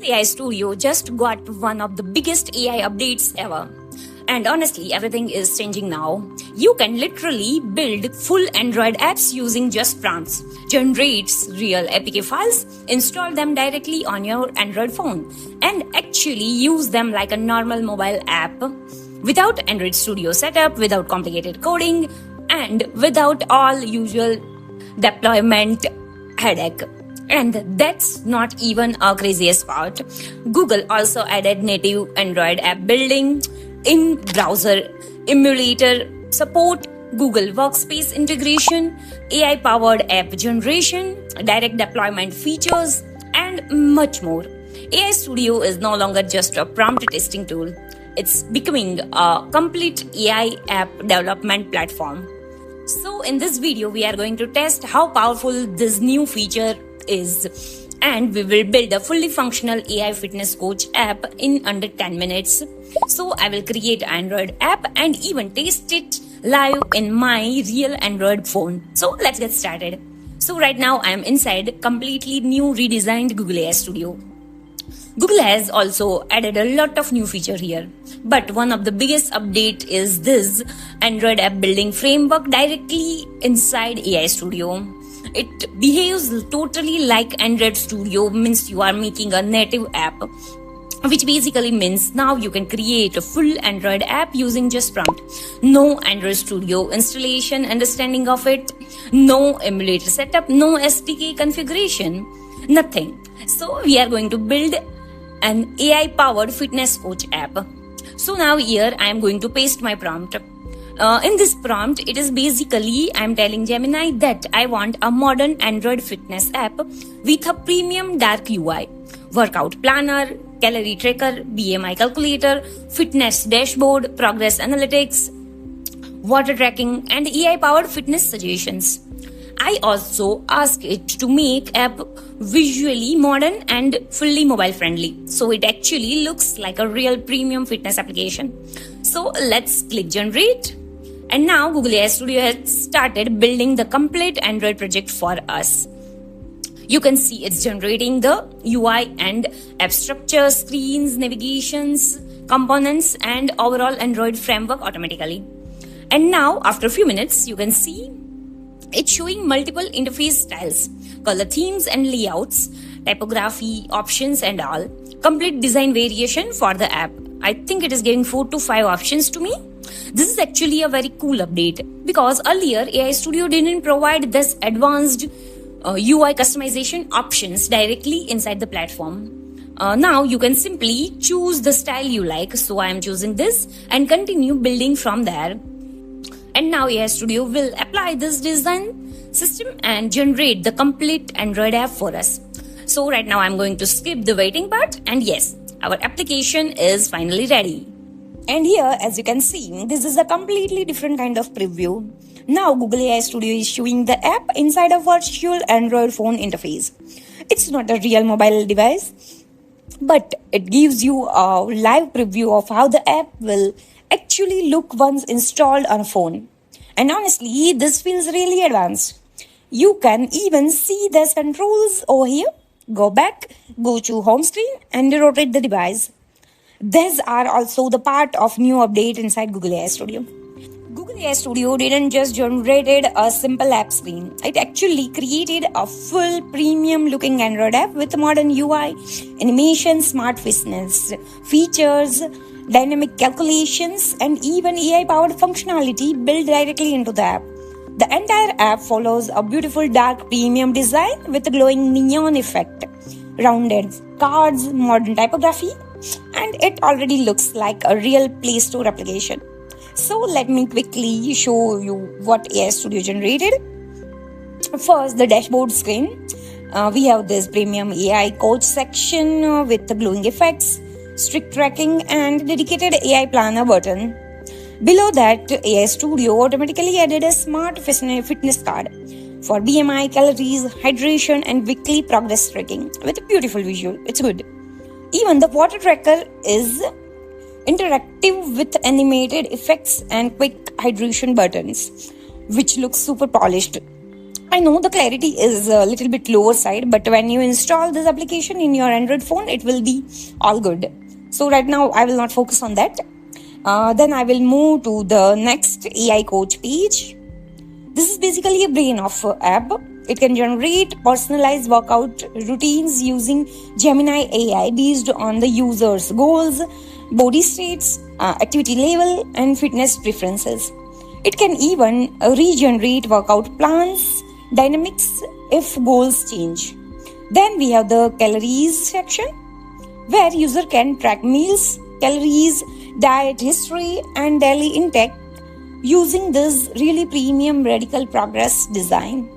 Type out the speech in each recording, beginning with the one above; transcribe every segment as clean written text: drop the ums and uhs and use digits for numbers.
AI Studio just got one of the biggest AI updates ever. And honestly, everything is changing now. You can literally build full Android apps using just prompts, generates real APK files, install them directly on your Android phone, and actually use them like a normal mobile app without Android Studio setup, without complicated coding, and without all usual deployment headache. And that's not even a craziest part. Google also added native Android app building, in-browser emulator support, Google Workspace integration, AI-powered app generation, direct deployment features, and much more. AI Studio is no longer just a prompt testing tool. It's becoming a complete AI app development platform. So in this video, we are going to test how powerful this new feature is, and we will build a fully functional AI fitness coach app in under 10 minutes. So I will create an Android app and even test it live in my real Android phone. So let's get started. So right now I am inside completely new redesigned Google AI Studio. Google has also added a lot of new feature here, but one of the biggest update is this Android app building framework directly inside AI Studio. It behaves totally like Android Studio, means you are making a native app, which basically means now you can create a full Android app using just prompt. No Android Studio installation, understanding of it, no emulator setup, no SDK configuration, nothing. So we are going to build an AI powered fitness coach app. So now here I am going to paste my prompt. In this prompt, it is basically I'm telling Gemini that I want a modern Android fitness app with a premium dark UI, workout planner, calorie tracker, BMI calculator, fitness dashboard, progress analytics, water tracking, and AI-powered fitness suggestions. I also ask it to make app visually modern and fully mobile friendly, so it actually looks like a real premium fitness application. So let's click generate. And now Google AI Studio has started building the complete Android project for us. You can see it's generating the UI and app structure, screens, navigations, components, and overall Android framework automatically. And now after a few minutes, you can see it's showing multiple interface styles, color themes and layouts, typography, options and all. Complete design variation for the app. I think it is giving 4 to 5 options to me. This is actually a very cool update because earlier AI Studio didn't provide this advanced UI customization options directly inside the platform. Now you can simply choose the style you like. So I am choosing this and continue building from there. And now AI Studio will apply this design system and generate the complete Android app for us. So right now I'm going to skip the waiting part, and yes, our application is finally ready. And here, as you can see, this is a completely different kind of preview. Now Google AI Studio is showing the app inside a virtual Android phone interface. It's not a real mobile device, but it gives you a live preview of how the app will actually look once installed on a phone. And honestly, this feels really advanced. You can even see the controls over here. Go back, go to home screen and rotate the device. These are also the part of new update inside Google AI Studio. Google AI Studio didn't just generated a simple app screen. It actually created a full premium looking Android app with modern UI, animation, smart fitness features, dynamic calculations, and even AI-powered functionality built directly into the app. The entire app follows a beautiful dark premium design with a glowing neon effect, rounded cards, modern typography, and it already looks like a real Play Store application. So let me quickly show you what AI Studio generated. First, the dashboard screen. We have this premium AI coach section with the glowing effects, strict tracking, and dedicated AI planner button. Below that, AI Studio automatically added a smart fitness card for BMI, calories, hydration, and weekly progress tracking with a beautiful visual. It's good. Even the water tracker is interactive with animated effects and quick hydration buttons, which looks super polished. I know the clarity is a little bit lower side, but when you install this application in your Android phone, it will be all good. So right now, I will not focus on that. Then I will move to the next AI coach page. This is basically a brain of app. It can generate personalized workout routines using Gemini AI based on the user's goals, body states, activity level, and fitness preferences. It can even regenerate workout plans, dynamics if goals change. Then we have the calories section, where user can track meals, calories, diet history, and daily intake using this really premium radical progress design.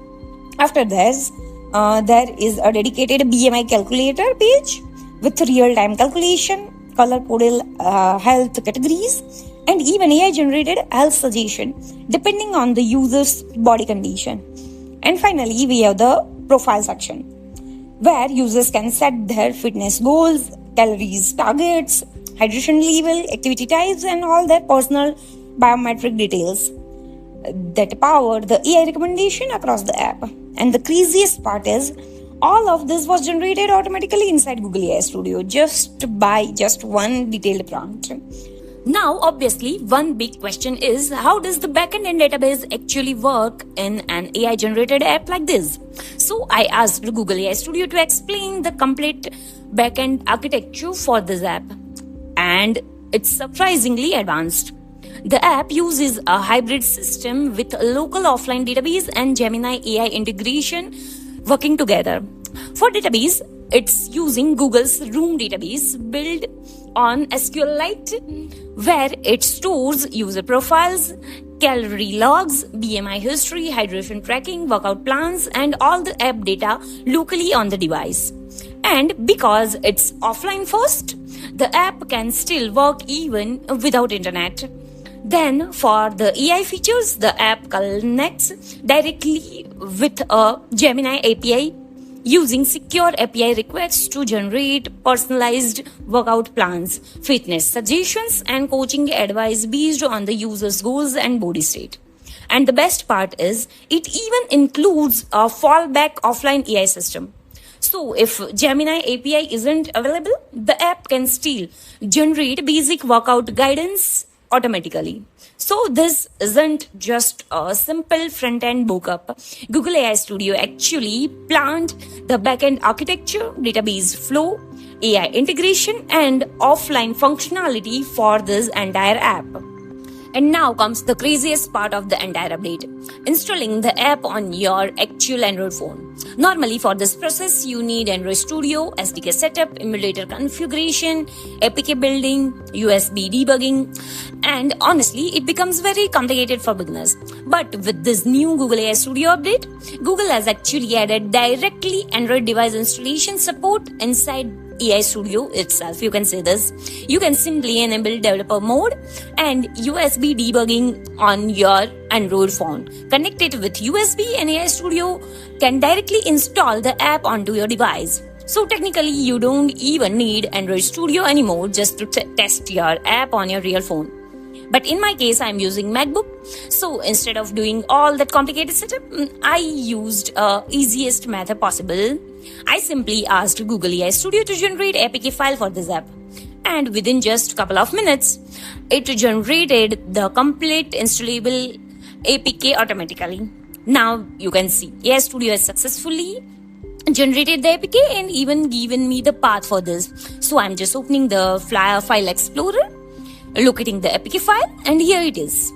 After this, there is a dedicated BMI calculator page with real-time calculation, color-coded health categories, and even AI-generated health suggestion depending on the user's body condition. And finally, we have the profile section, where users can set their fitness goals, calories targets, hydration level, activity types, and all their personal biometric details that power the AI recommendation across the app. And the craziest part is, all of this was generated automatically inside Google AI Studio by one detailed prompt. Now, obviously, one big question is, how does the backend and database actually work in an AI-generated app like this? So, I asked Google AI Studio to explain the complete backend architecture for this app. And it's surprisingly advanced. The app uses a hybrid system with a local offline database and Gemini AI integration working together. For database, it's using Google's Room database built on SQLite, where it stores user profiles, calorie logs, BMI history, hydration tracking, workout plans, and all the app data locally on the device. And because it's offline first, the app can still work even without internet. Then for the AI features, the app connects directly with a Gemini API using secure API requests to generate personalized workout plans, fitness suggestions, and coaching advice based on the user's goals and body state. And the best part is, it even includes a fallback offline AI system. So if Gemini API isn't available, the app can still generate basic workout guidance automatically. So this isn't just a simple front-end mock-up. Google AI Studio actually planned the backend architecture, database flow, AI integration, and offline functionality for this entire app. And now comes the craziest part of the entire update: installing the app on your actual Android phone. Normally for this process, you need Android Studio, SDK setup, emulator configuration, APK building, USB debugging, and honestly, it becomes very complicated for beginners. But with this new Google AI Studio update, Google has actually added directly Android device installation support inside AI Studio itself. You can say this. You can simply enable developer mode and USB debugging on your Android phone. Connect it with USB, and AI Studio can directly install the app onto your device. So technically, you don't even need Android Studio anymore just to test your app on your real phone. But in my case, I'm using MacBook. So instead of doing all that complicated setup, I used easiest method possible. I simply asked Google AI Studio to generate APK file for this app. And within just a couple of minutes, it generated the complete installable APK automatically. Now you can see AI Studio has successfully generated the APK and even given me the path for this. So I'm just opening the File Explorer, locating the APK file, and here it is.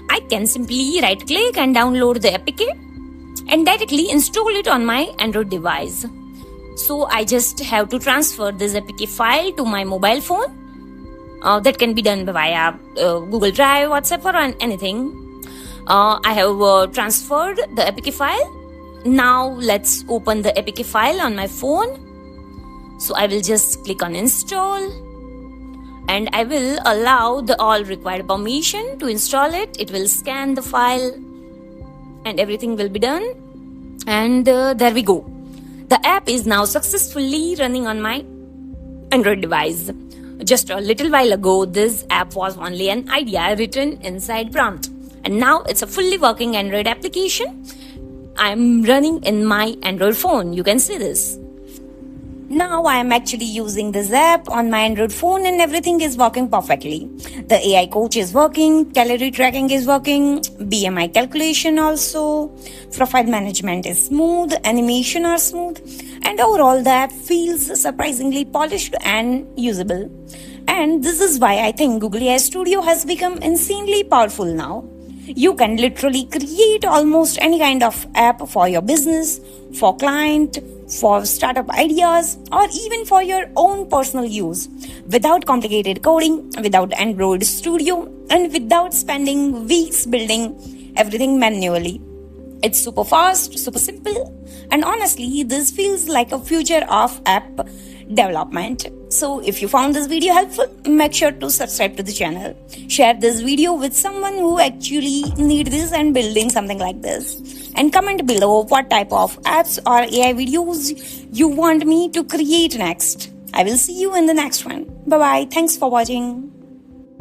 I can simply right click and download the APK and directly install it on my Android device. So I just have to transfer this APK file to my mobile phone. That can be done via Google Drive, WhatsApp, or anything. I have transferred the APK file. Now let's open the APK file on my phone. So I will just click on install, and I will allow the all required permission to install it. It will scan the file and everything will be done. And there we go. The app is now successfully running on my Android device. Just a little while ago, this app was only an idea written inside prompt. And now it's a fully working Android application. I'm running in my Android phone. You can see this. Now I am actually using this app on my Android phone and everything is working perfectly. The AI coach is working, calorie tracking is working, BMI calculation also, profile management is smooth, animation are smooth, and overall the app feels surprisingly polished and usable. And this is why I think Google AI Studio has become insanely powerful now. You can literally create almost any kind of app for your business, for client, for startup ideas, or even for your own personal use without complicated coding, without Android Studio, and without spending weeks building everything manually. It's super fast, super simple, and honestly, this feels like a future of app development. So if you found this video helpful, make sure to subscribe to the channel. Share this video with someone who actually need this and building something like this. And comment below what type of apps or AI videos you want me to create next. I will see you in the next one. Bye bye. Thanks for watching.